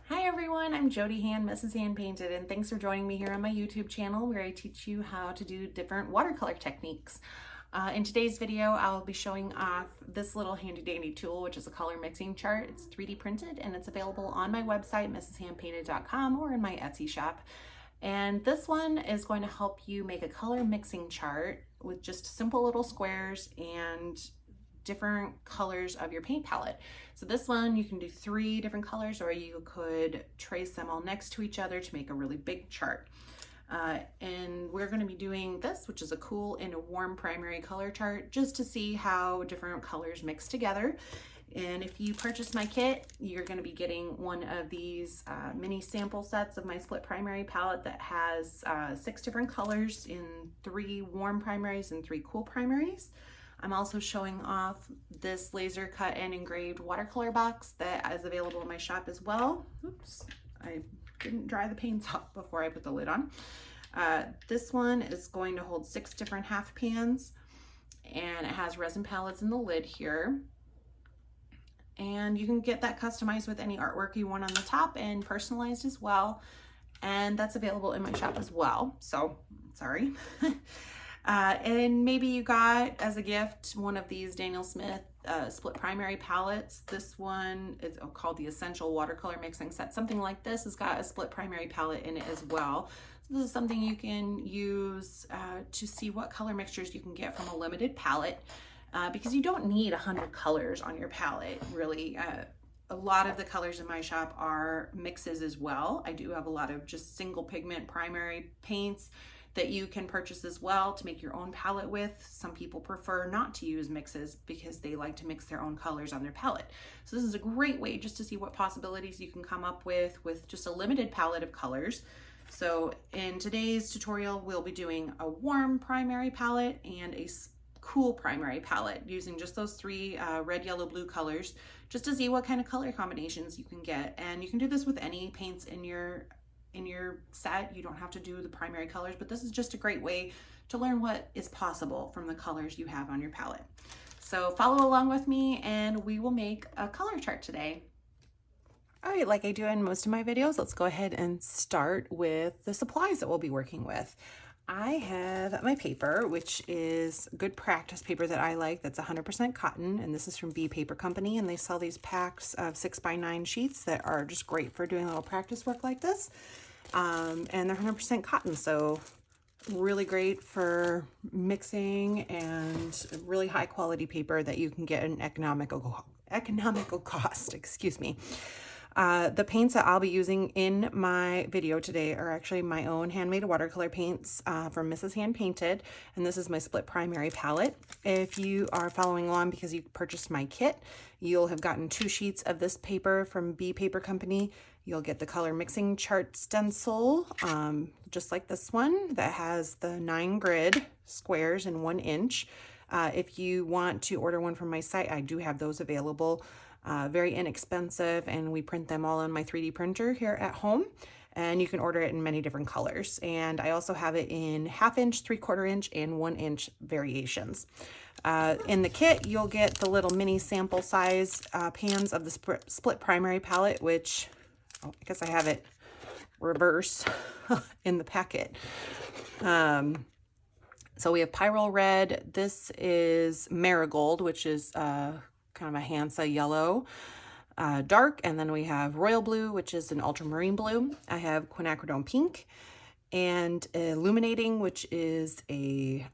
Hi everyone, I'm Jody Mrs. Hand Painted, and thanks for joining me here on my YouTube channel where I teach you how to do different watercolor techniques. In today's video, I'll be showing off this little handy dandy tool, which is a color mixing chart. It's 3D printed and it's available on my website, mrshandpainted.com, or in my Etsy shop. And this one is going to help you make a color mixing chart with just simple little squares and different colors of your paint palette. So this one, you can do 3 different colors, or you could trace them all next to each other to make a really big chart. And we're going to be doing this, which is a cool and a warm primary color chart, just to see how different colors mix together. And if you purchase my kit, you're going to be getting one of these mini sample sets of my split primary palette that has 6 different colors in 3 warm primaries and 3 cool primaries. I'm also showing off this laser cut and engraved watercolor box that is available in my shop as well. Oops, I didn't dry the paints off before I put the lid on. This one is going to hold 6 different half pans, and it has resin palettes in the lid here. And you can get that customized with any artwork you want on the top and personalized as well. And that's available in my shop as well. So, sorry. And maybe you got as a gift one of these Daniel Smith split primary palettes. This one is called the Essential Watercolor Mixing Set. Something like this has got a split primary palette in it as well. So this is something you can use to see what color mixtures you can get from a limited palette, because you don't need 100 colors on your palette, really. A lot of the colors in my shop are mixes as well. I do have a lot of just single pigment primary paints that you can purchase as well to make your own palette with. Some people prefer not to use mixes because they like to mix their own colors on their palette. So this is a great way just to see what possibilities you can come up with just a limited palette of colors. So in today's tutorial, we'll be doing a warm primary palette and a cool primary palette using just those 3 red, yellow, blue colors, just to see what kind of color combinations you can get. And you can do this with any paints in your set. You don't have to do the primary colors, but this is just a great way to learn what is possible from the colors you have on your palette. So follow along with me and we will make a color chart today. All right, like I do in most of my videos, let's go ahead and start with the supplies that we'll be working with. I have my paper, which is good practice paper that I like. That's 100% cotton, and this is from B Paper Company, and they sell these packs of 6x9 sheets that are just great for doing a little practice work like this. And they're 100% cotton, so really great for mixing, and really high quality paper that you can get at an economical cost, excuse me. The paints that I'll be using in my video today are actually my own handmade watercolor paints from Mrs. Hand Painted, and this is my split primary palette. If you are following along because you purchased my kit, you'll have gotten 2 sheets of this paper from B Paper Company. You'll get the color mixing chart stencil, just like this one, that has the 9 grid squares in 1 inch. If you want to order one from my site, I do have those available. Very inexpensive, and we print them all on my 3D printer here at home, and you can order it in many different colors. And I also have it in 1/2 inch, 3/4 inch, and 1 inch variations. In the kit, you'll get the little mini sample size pans of the split primary palette, which I guess I have it reverse in the packet. So we have Pyrrole Red. This is Marigold, which is kind of a Hansa yellow, dark, and then we have Royal Blue, which is an Ultramarine blue. I have Quinacridone Pink, and Illuminating, which is a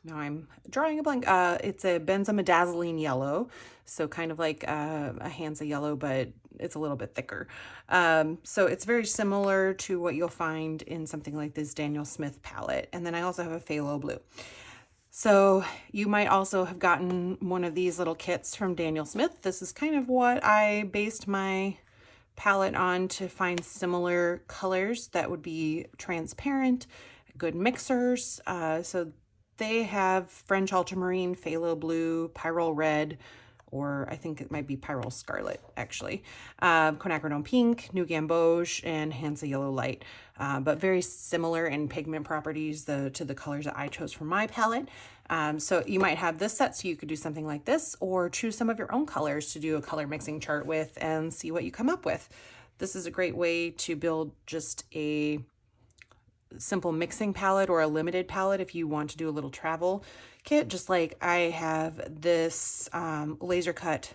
now I'm drawing a blank. It's a Benzimidazolone yellow, so kind of like a Hansa yellow, but it's a little bit thicker. So it's very similar to what you'll find in something like this Daniel Smith palette. And then I also have a Phthalo blue. So you might also have gotten one of these little kits from Daniel Smith. This is kind of what I based my palette on, to find similar colors that would be transparent, good mixers. So they have French Ultramarine, Phthalo Blue, Pyrrole Red, or I think it might be Pyrrole Scarlet, actually. Quinacridone Pink, New Gamboge, and Hansa Yellow Light. But very similar in pigment properties to the colors that I chose for my palette. So you might have this set, so you could do something like this, or choose some of your own colors to do a color mixing chart with and see what you come up with. This is a great way to build just a simple mixing palette or a limited palette if you want to do a little travel kit. Just like I have this laser cut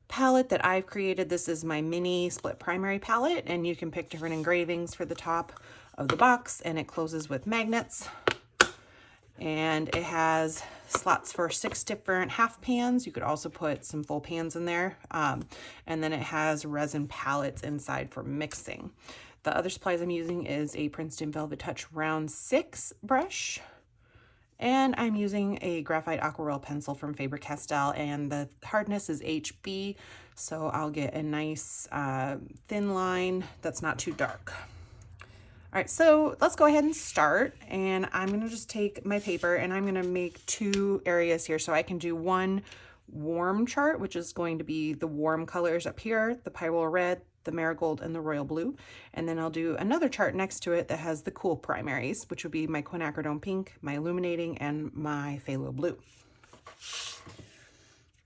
palette that I've created. This is my mini split primary palette, and you can pick different engravings for the top of the box, and it closes with magnets. And it has slots for 6 different half pans. You could also put some full pans in there. And then it has resin palettes inside for mixing. The other supplies I'm using is a Princeton Velvet Touch Round 6 brush. And I'm using a graphite aquarelle pencil from Faber Castell, and the hardness is HB. So I'll get a nice thin line that's not too dark. All right, so let's go ahead and start, and I'm gonna just take my paper and I'm gonna make 2 areas here. So I can do one warm chart, which is going to be the warm colors up here, the Pyrrole Red, the Marigold, and the Royal Blue. And then I'll do another chart next to it that has the cool primaries, which will be my Quinacridone Pink, my Illuminating, and my Phthalo Blue.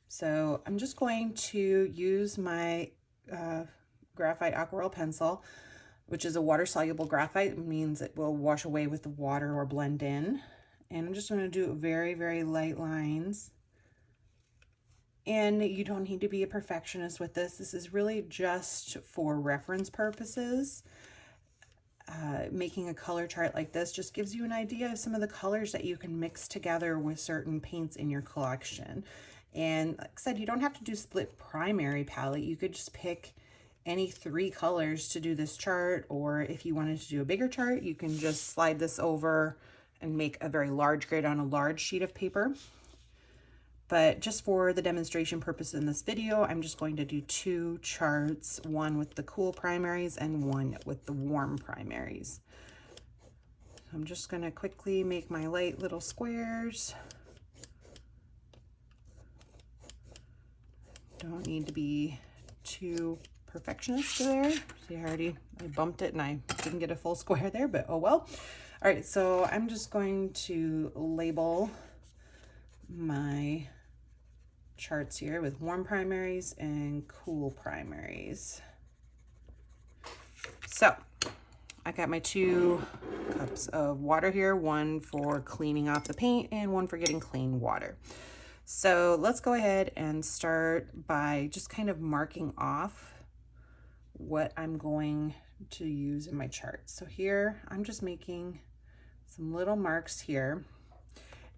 So I'm just going to use my graphite aquarelle pencil, which is a water-soluble graphite. It means it will wash away with the water or blend in. And I'm just going to do very, very light lines. And you don't need to be a perfectionist with this. This is really just for reference purposes. Making a color chart like this just gives you an idea of some of the colors that you can mix together with certain paints in your collection. And like I said, you don't have to do split primary palette. You could just pick any 3 colors to do this chart, or if you wanted to do a bigger chart, you can just slide this over and make a very large grid on a large sheet of paper. But just for the demonstration purpose in this video, I'm just going to do 2 charts, one with the cool primaries and one with the warm primaries. I'm just going to quickly make my light little squares. Don't need to be too perfectionist there. See, I bumped it and I didn't get a full square there, but oh well. All right, so I'm just going to label my charts here with warm primaries and cool primaries. So I got my 2 cups of water here, one for cleaning off the paint and one for getting clean water. So let's go ahead and start by just kind of marking off what I'm going to use in my chart. So here I'm just making some little marks here,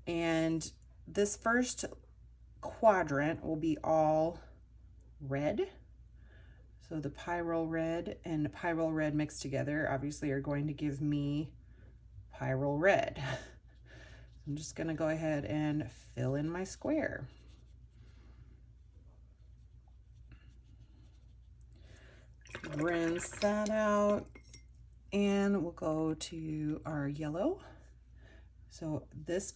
and this first quadrant will be all red. So the Pyrrole Red and the Pyrrole Red mixed together obviously are going to give me Pyrrole Red. I'm just going to go ahead and fill in my square. Rinse that out, and we'll go to our yellow. So this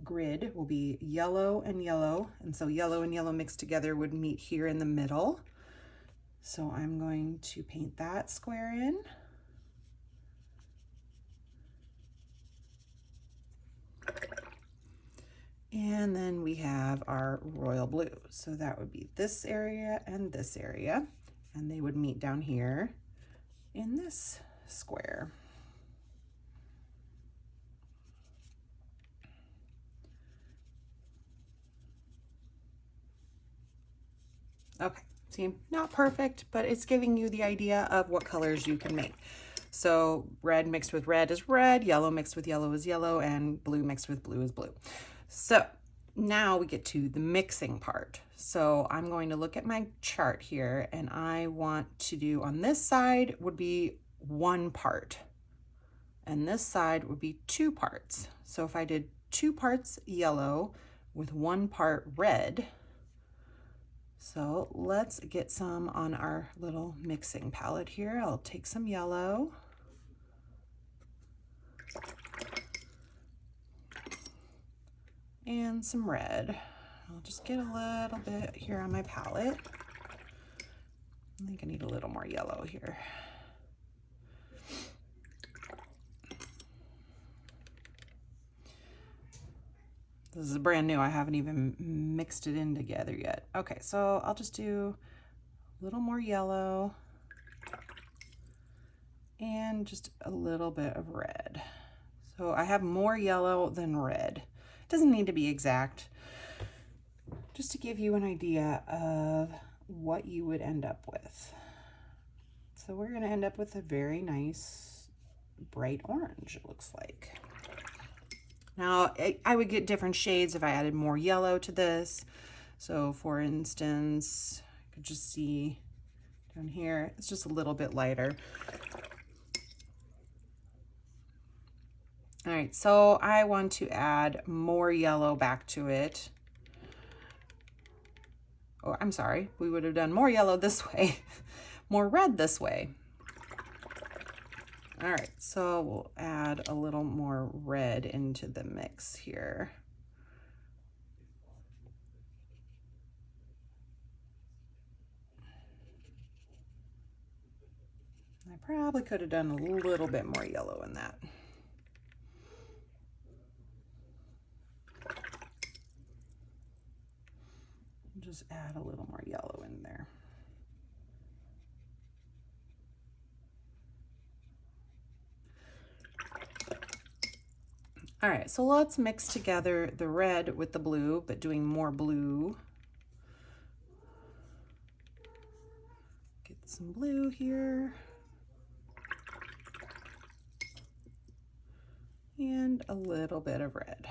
grid will be yellow, and so yellow and yellow mixed together would meet here in the middle. So I'm going to paint that square in. And then we have our royal blue. So that would be this area and this area, and they would meet down here in this square. Okay, see, not perfect, but it's giving you the idea of what colors you can make. So red mixed with red is red, yellow mixed with yellow is yellow, and blue mixed with blue is blue. So now we get to the mixing part. So I'm going to look at my chart here, and I want to do on this side would be 1 part, and this side would be 2 parts. So if I did 2 parts yellow with 1 part red, so let's get some on our little mixing palette here. I'll take some yellow. And some red. I'll just get a little bit here on my palette. I think I need a little more yellow here. This is brand new. I haven't even mixed it in together yet. Okay, so I'll just do a little more yellow and just a little bit of red. So I have more yellow than red. It doesn't need to be exact, just to give you an idea of what you would end up with. So we're gonna end up with a very nice bright orange, it looks like. Now, I would get different shades if I added more yellow to this. So for instance, you could just see down here, it's just a little bit lighter. All right, so I want to add more yellow back to it. Oh, I'm sorry, we would have done more yellow this way, more red this way. All right, so we'll add a little more red into the mix here. I probably could have done a little bit more yellow in that. Just add a little more yellow in there. All right, so let's mix together the red with the blue, but doing more blue. Get some blue here. And a little bit of red.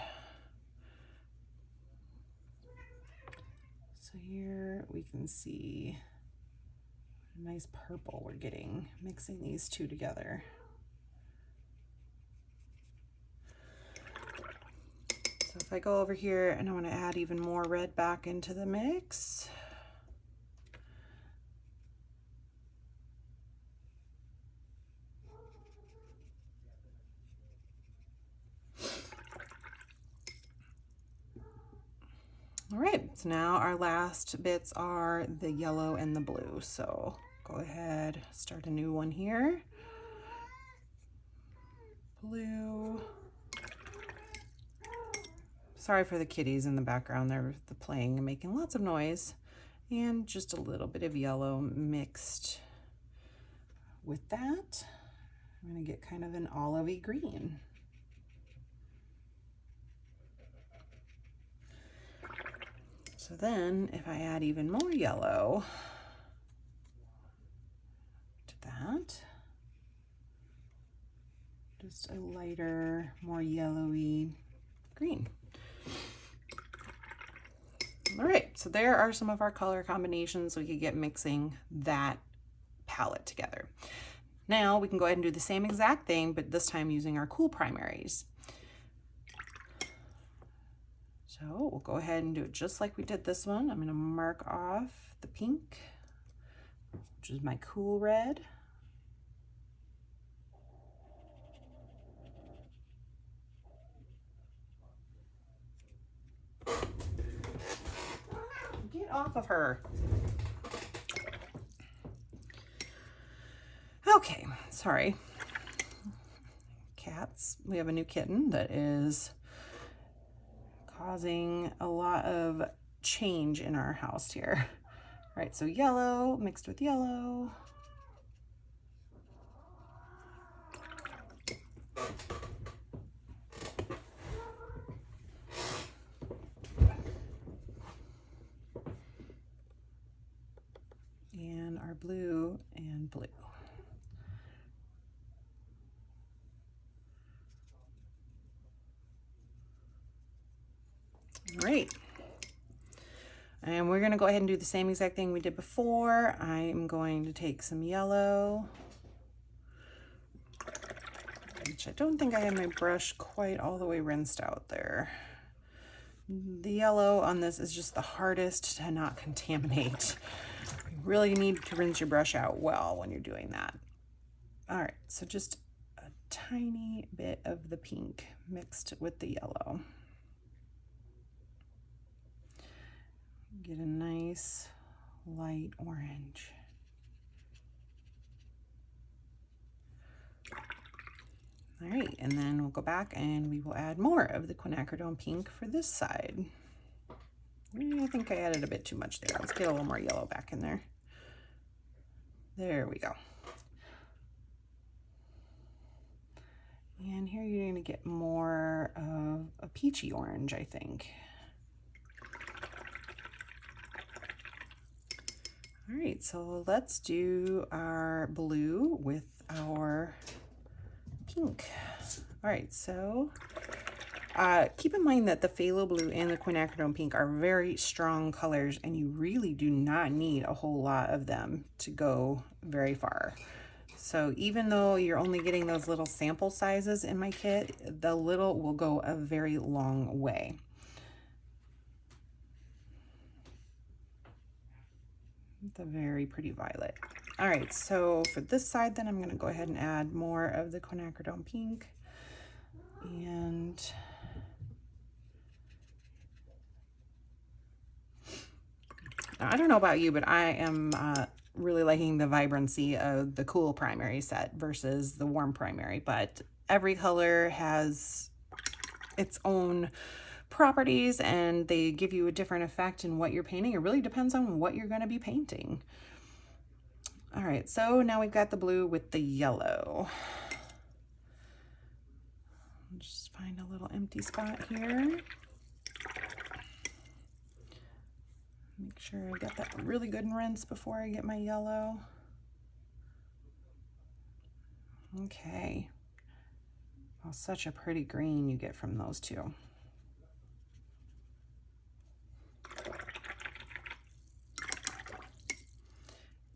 So here we can see a nice purple we're getting, mixing these two together. So if I go over here and I want to add even more red back into the mix. All right, so now our last bits are the yellow and the blue. So go ahead, start a new one here. Blue. Sorry for the kitties in the background. They're playing and making lots of noise. And just a little bit of yellow mixed with that. I'm gonna get kind of an olivey green. So then if I add even more yellow to that, just a lighter, more yellowy green. All right, so there are some of our color combinations we could get mixing that palette together. Now we can go ahead and do the same exact thing, but this time using our cool primaries. So we'll go ahead and do it just like we did this one. I'm going to mark off the pink, which is my cool red. Get off of her. Okay, sorry. Cats. We have a new kitten that is causing a lot of change in our house here. All right, so yellow mixed with yellow. And our blue and blue. Great. And we're going to go ahead and do the same exact thing we did before. I'm going to take some yellow, which I don't think I have my brush quite all the way rinsed out there. The yellow on this is just the hardest to not contaminate. You really need to rinse your brush out well when you're doing that. All right, so just a tiny bit of the pink mixed with the yellow. Get a nice light orange. All right, and then we'll go back and we will add more of the Quinacridone Pink for this side. I think I added a bit too much there. Let's get a little more yellow back in there. There we go. And here you're going to get more of a peachy orange, I think. All right, so let's do our blue with our pink. All right, so keep in mind that the Phthalo blue and the Quinacridone Pink are very strong colors, and you really do not need a whole lot of them to go very far. So even though you're only getting those little sample sizes in my kit, the little will go a very long way. It's a very pretty violet. All right, so for this side then I'm going to go ahead and add more of the Quinacridone Pink. And now, I don't know about you, but I am really liking the vibrancy of the cool primary set versus the warm primary, but every color has its own properties and they give you a different effect in what you're painting. It really depends on what you're going to be painting. All right, so now we've got the blue with the yellow. Just find a little empty spot here. Make sure I get that really good and rinse before I get my yellow. Okay. Oh, such a pretty green you get from those two.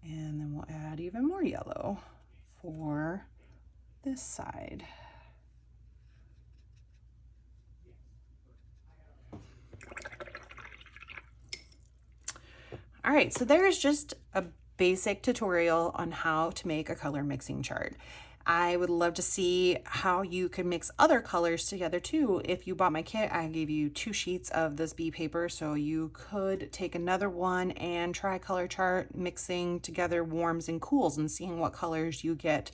And then we'll add even more yellow for this side. All right, so there's just a basic tutorial on how to make a color mixing chart. I would love to see how you can mix other colors together too. If you bought my kit, I gave you 2 sheets of this B paper, so you could take another one and try color chart mixing together warms and cools and seeing what colors you get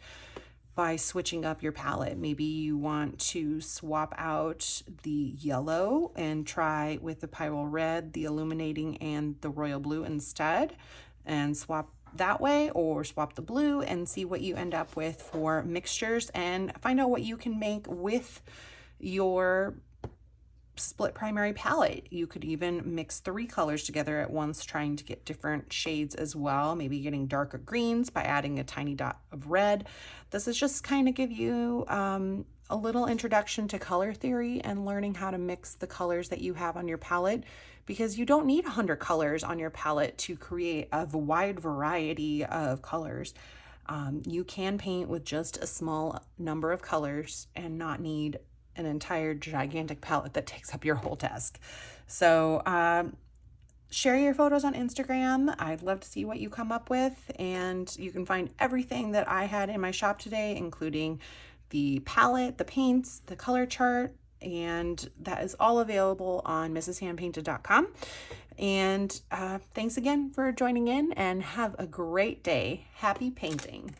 by switching up your palette. Maybe you want to swap out the yellow and try with the Pyrrole Red, the Illuminating, and the Royal Blue instead, and swap that way, or swap the blue and see what you end up with for mixtures and find out what you can make with your split primary palette. You could even mix 3 colors together at once, trying to get different shades as well, maybe getting darker greens by adding a tiny dot of red. This is just kind of give you a little introduction to color theory and learning how to mix the colors that you have on your palette, because you don't need 100 colors on your palette to create a wide variety of colors. You can paint with just a small number of colors and not need an entire gigantic palette that takes up your whole desk. So share your photos on Instagram. I'd love to see what you come up with, and you can find everything that I had in my shop today, including the palette, the paints, the color chart, and that is all available on mrshandpainted.com. And thanks again for joining in, and have a great day. Happy painting.